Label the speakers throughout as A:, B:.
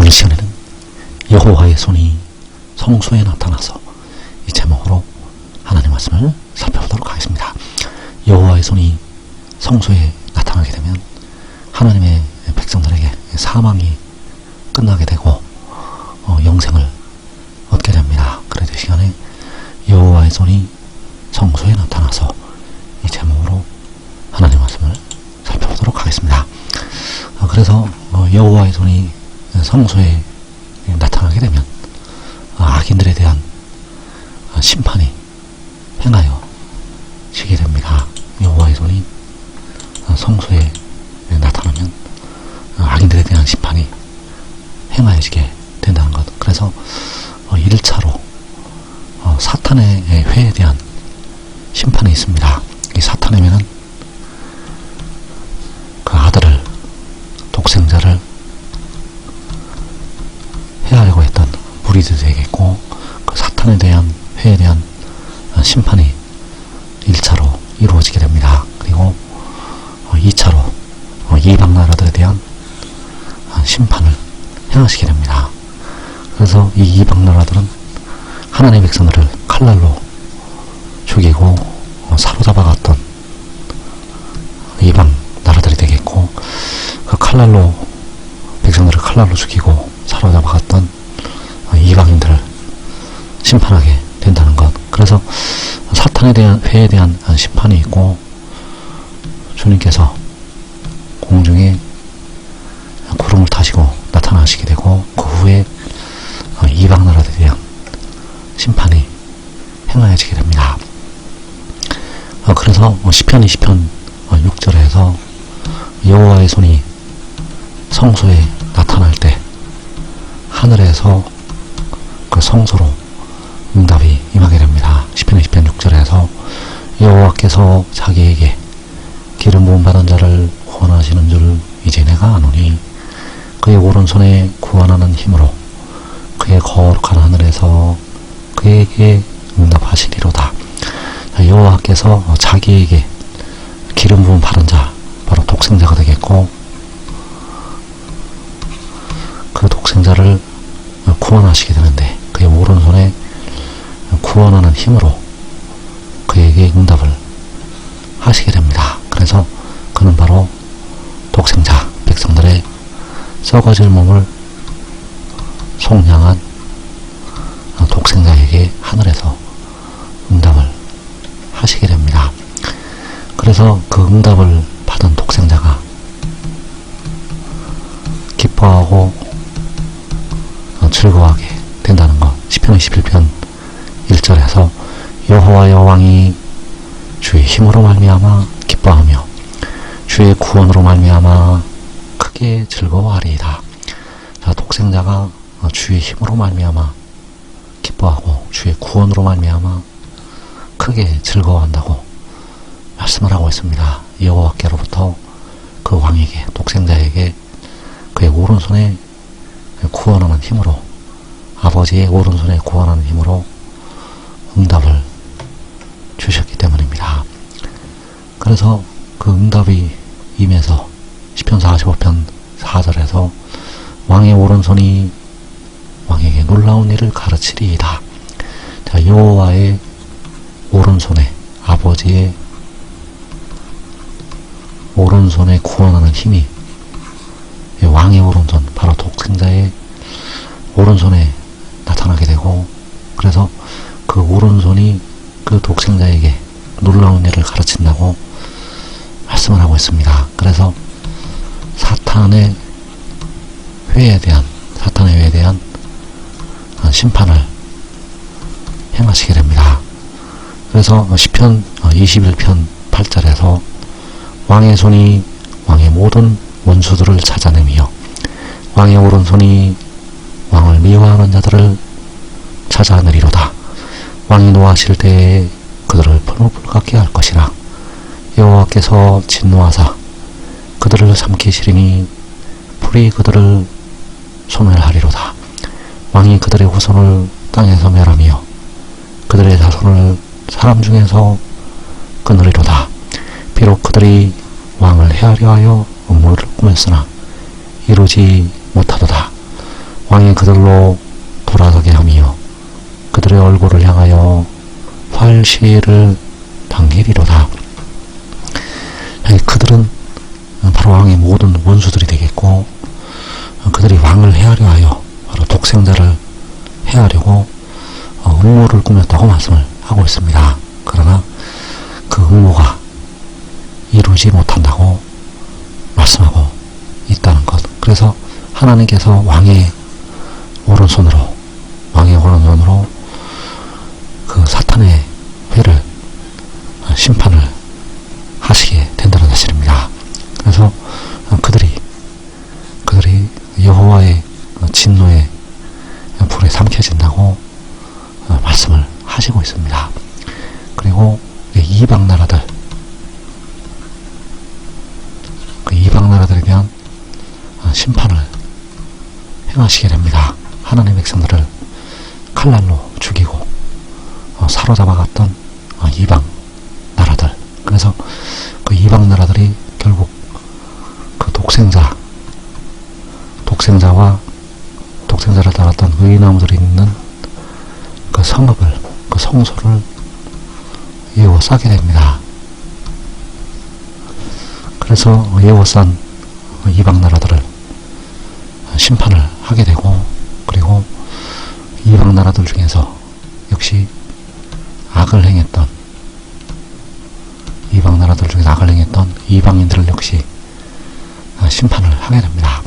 A: 오늘 시간에는 여호와의 손이 성소에 나타나서 이 제목으로 하나님 말씀을 살펴보도록 하겠습니다. 여호와의 손이 성소에 나타나게 되면 하나님의 백성들에게 사망이 끝나게 되고 영생을 얻게 됩니다. 그래서 이 시간에 여호와의 손이 성소에 나타나서 이 제목으로 하나님 말씀을 살펴보도록 하겠습니다. 그래서 여호와의 손이 성소에 나타나게 되면 악인들에 대한 심판이 행하여지게 됩니다. 여호와의 손이 성소에 나타나면 악인들에 대한 심판이 행하여지게 된다는 것. 그래서 1차로 사탄의 회에 대한 심판이 있습니다. 이 사탄의 회는 그 아들을, 독생자를 해하려고 했던 무리들에게 있고, 그 사탄에 대한 회에 대한 심판이 1차로 이루어지게 됩니다. 그리고 2차로 이방 나라들에 대한 심판을 행하시게 됩니다. 그래서 이 이방 나라들은 하나님의 백성들을 칼날로 죽이고 사로잡아갔던 이방 나라들이 되겠고, 그 칼날로 백성들을 칼날로 죽이고 사로잡아갔던 이방인들을 심판하게 된다는 것. 그래서 사탄에 대한 회에 대한 심판이 있고, 주님께서 공중에 구름을 타시고 나타나시게 되고, 그 후에 이방 나라들에 대한 심판이 행하여지게 됩니다. 그래서 시편 20편 6절에서 여호와의 손이 성소에 나타날 때 하늘에서 그 성소로 응답이 임하게 됩니다. 시편 20편 6절에서 여호와께서 자기에게 기름 부음 받은 자를 구원하시는 줄 이제 내가 아노니 그의 오른손에 구원하는 힘으로 그의 거룩한 하늘에서 그에게 응답하시리로다. 여호와께서 자기에게 기름 부음 받은 자, 바로 독생자가 되겠고, 그 독생자를 구원하시게 되는데 그의 오른손에 구원하는 힘으로 그에게 응답을 하시게 됩니다. 그래서 그는 바로 독생자, 백성들의 썩어질 몸을 속량한 독생자에게 하늘에서 응답을 하시게 됩니다. 그래서 그 응답을 받은 독생자가 기뻐하고 즐거워하게 된다는 것. 시편 21편 1절에서 여호와 여왕이 주의 힘으로 말미암아 기뻐하며 주의 구원으로 말미암아 크게 즐거워하리이다. 자, 독생자가 주의 힘으로 말미암아 기뻐하고 주의 구원으로 말미암아 크게 즐거워한다고 말씀을 하고 있습니다. 여호와께로부터 그 왕에게, 독생자에게 그의 오른손에 구원하는 힘으로, 아버지의 오른손에 구원하는 힘으로 응답을 주셨기 때문입니다. 그래서 그 응답이 임해서 시편 45편 4절에서 왕의 오른손이 왕에게 놀라운 일을 가르치리이다. 자, 여호와의 오른손에, 아버지의 오른손에 구원하는 힘이 왕의 오른손, 바로 독생자의 오른손에 나타나게 되고, 그래서 그 오른손이 그 독생자에게 놀라운 일을 가르친다고 말씀을 하고 있습니다. 그래서 사탄의 회에 대한 심판을 행하시게 됩니다. 그래서 시편 21편 8절에서 왕의 손이 왕의 모든 원수들을 찾아내며 왕의 오른손이 왕을 미워하는 자들을 찾아내리로다. 왕이 노하실 때에 그들을 불같게 할 것이라. 여호와께서 진노하사 그들을 삼키시리니 불이 그들을 소멸하리로다. 왕이 그들의 후손을 땅에서 멸하며 그들의 자손을 사람 중에서 끊으리로다. 비록 그들이 왕을 해하려 하여 음모를 꾸몄으나 이루지 못하도다. 왕이 그들로 돌아서게 하며 그들의 얼굴을 향하여 활시를 당기리로다. 그들은 바로 왕의 모든 원수들이 되겠고, 그들이 왕을 해하려 하여 바로 독생자를 해하려고 음모를 꾸몄다고 말씀을 하고 있습니다. 그러나 그 음모가 이루지 못한다고 말씀하고 있다는 것. 그래서 하나님께서 왕의 오른손으로 그 사탄의 회를 심판을 하시게 된다는 사실입니다. 그래서 그들이 여호와의 진노의 불에 삼켜진다고 말씀을 하시고 있습니다. 그리고 이방 나라들, 그 이방 나라들에 대한 심판을 행하시게 됩니다. 하나님의 백성들을 칼날로 죽이고 사로잡아갔던 이방 나라들. 그래서 그 이방 나라들이 결국 그 독생자와 독생자를 따랐던 의나무들이 있는 그 성읍을, 그 성소를 에워싸게 됩니다. 그래서 에워싼 이방 나라들을 심판을 하게 되고, 그리고 이방 나라들 중에서 역시 악을 행했던 이방인들을 역시 심판을 하게 됩니다.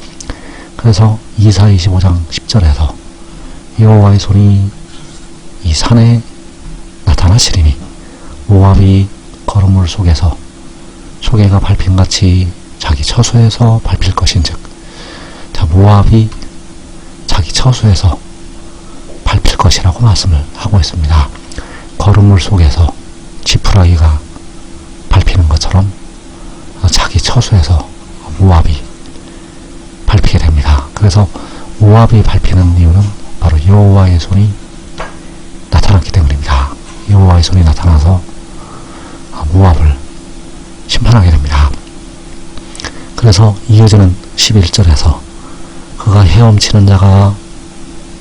A: 그래서 이사 25장 10절에서 여호와의 손이 이 산에 나타나시리니 모압이 거름물 속에서 소개가 밟힌같이 자기 처소에서 밟힐 것인즉. 자, 모압이 자기 처소에서 밟힐 것이라고 말씀을 하고 있습니다. 거름물 속에서 지푸라기가 밟히는 것처럼 자기 처소에서 모압이 밟히게 됩니다. 그래서 모압이 밟히는 이유는 바로 여호와의 손이 나타났기 때문입니다. 여호와의 손이 나타나서 모압을 심판하게 됩니다. 그래서 이어지는 11절에서 그가 헤엄치는 자가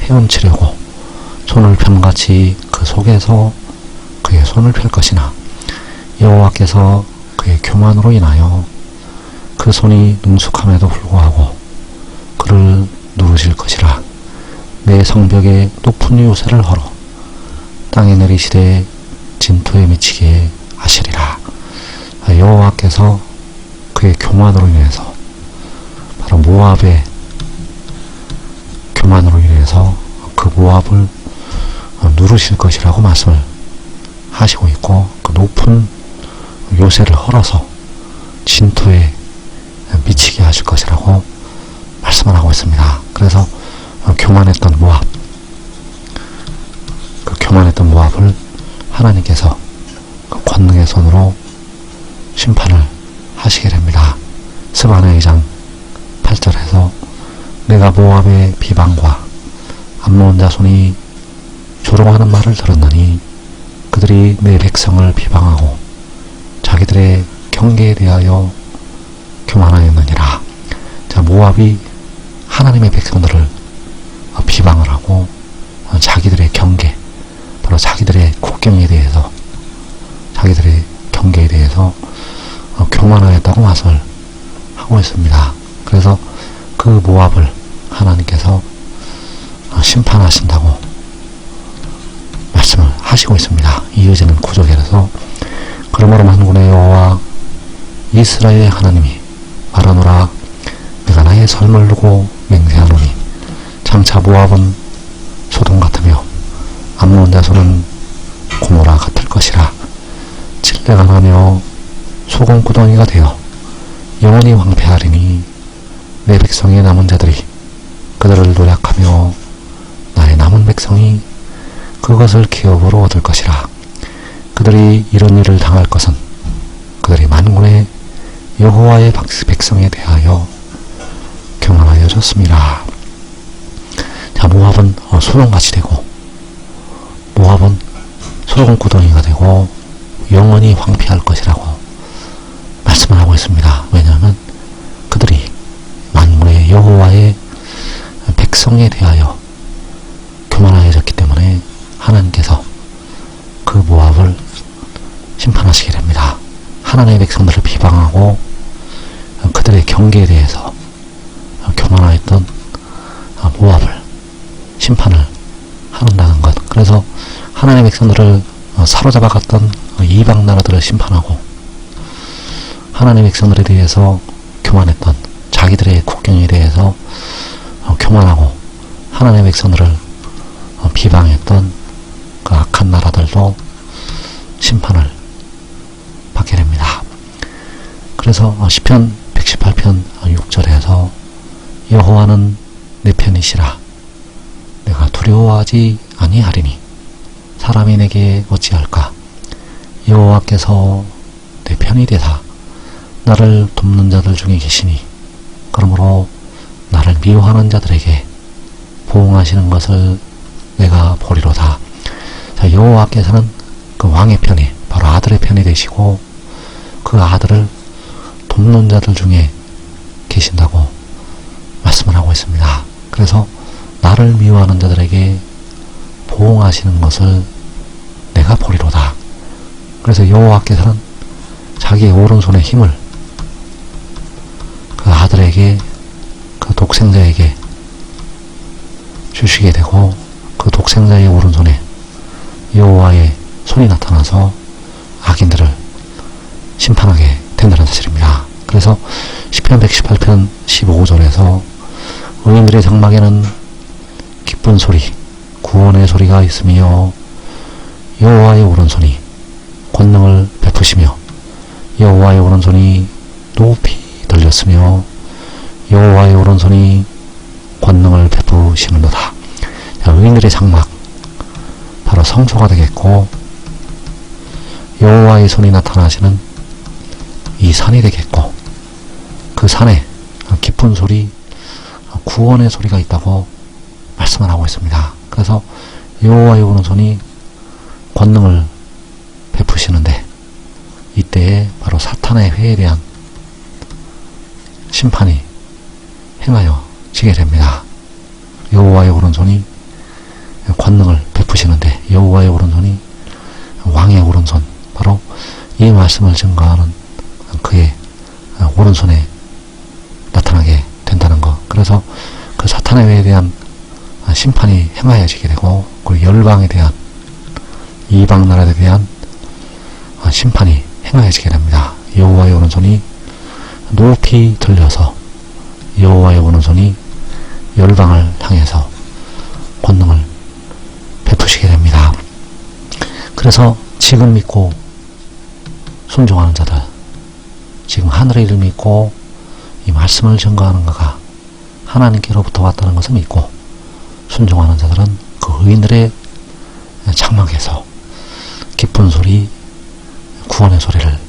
A: 헤엄치려고 손을 편같이 그 속에서 그의 손을 펼 것이나 여호와께서 그의 교만으로 인하여 그 손이 능숙함에도 불구하고 그를 누르실 것이라. 내 성벽에 높은 요새를 헐어 땅에 내리시되 진토에 미치게 하시리라. 여호와께서 그의 교만으로 인해서, 바로 모압의 교만으로 인해서 그 모압을 누르실 것이라고 말씀을 하시고 있고, 그 높은 요새를 헐어서 진토에 미치게 하실 것이라고 말씀을 하고 있습니다. 그래서 교만했던 모압을 하나님께서 그 권능의 손으로 심판을 하시게 됩니다. 스바냐 2장 8절에서 내가 모압의 비방과 암몬 자손이 조롱하는 말을 들었느니 그들이 내 백성을 비방하고 자기들의 경계에 대하여 교만하였느니라. 자, 모압이 하나님의 백성들을 비방을 하고 자기들의 경계, 바로 자기들의 국경에 대해서, 자기들의 경계에 대해서 교만하였다고 말씀을 하고 있습니다. 그래서 그 모압을 하나님께서 심판하신다고 말씀을 하시고 있습니다. 이어지는 구절에서 그러므로 만군의 여호와 이스라엘의 하나님이 말하노라. 내가 나의 설을 두고 맹세하노니 장차 모압은 소돔 같으며 암몬 자손은 고모라 같을 것이라. 칠레가 나며 소금구덩이가 되어 영원히 황폐하리니 내 백성의 남은 자들이 그들을 노략하며 나의 남은 백성이 그것을 기업으로 얻을 것이라. 그들이 이런 일을 당할 것은 그들이 만군의 여호와의 백성에 대하여 교만하여졌습니다. 자, 모압은 소돔같이 되고, 모압은 소금구덩이가 되고 영원히 황폐할 것이라고 말씀을 하고 있습니다. 왜냐하면 그들이 만군의 여호와의 백성에 대하여 교만하여졌기 때문에 하나님께서 그 모압을 심판하시게 됩니다. 하나님의 백성들을 비방하고 그들의 경계에 대해서 교만하였던 모압을 심판을 하는다는 것. 그래서 하나님의 백성들을 사로잡아 갔던 이방 나라들을 심판하고 하나님의 백성들에 대해서 교만했던 자기들의 국경에 대해서 교만하고 하나님의 백성들을 비방했던 그 악한 나라들도 심판을 받게 됩니다. 그래서 시편 118편 6절에서 여호와는 내 편이시라 내가 두려워하지 아니하리니 사람이 내게 어찌할까. 여호와께서 내 편이 되사 나를 돕는 자들 중에 계시니 그러므로 나를 미워하는 자들에게 보응하시는 것을 내가 보리로다. 자, 여호와께서는 그 왕의 편이 바로 아들의 편이 되시고 그 아들을 돕는 자들 중에 계신다고 말씀을 하고 있습니다. 그래서 나를 미워하는 자들에게 보응하시는 것을 내가 보리로다. 그래서 여호와께서는 자기의 오른손의 힘을 그 아들에게 그 독생자에게 주시게 되고 그 독생자의 오른손에 여호와의 손이 나타나서 악인들을 심판하게 된다는 사실입니다. 그래서 시편 118편 15절에서 의인들의 장막에는 기쁜 소리, 구원의 소리가 있으며 여호와의 오른손이 권능을 베푸시며 여호와의 오른손이 높이 들렸으며 여호와의 오른손이 권능을 베푸시는도다. 의인들의 장막 바로 성소가 되겠고 여호와의 손이 나타나시는 이 산이 되겠고 그 산에 깊은 소리, 구원의 소리가 있다고 말씀을 하고 있습니다. 그래서 여호와의 오른손이 권능을 베푸시는데 이때에 바로 사탄의 회에 대한 심판이 행하여지게 됩니다. 여호와의 오른손이 권능을 베푸시는데 여호와의 오른손이 왕의 오른손, 바로 이 말씀을 증거하는 그의 오른손에 나타나게 된다는 것. 그래서 그 사탄의 회에 대한 심판이 행하여지게 되고 그 열방에 대한 이방 나라에 대한 심판이 행하여지게 됩니다. 여호와의 오른손이 높이 들려서 여호와의 오른손이 열방을 향해서 권능을 베푸시게 됩니다. 그래서 지금 믿고 순종하는 자들, 지금 하늘의 일을 믿고 이 말씀을 증거하는 거가 하나님께로부터 왔다는 것을 믿고 순종하는 자들은 그 의인들의 장막에서 기쁜 소리, 구원의 소리를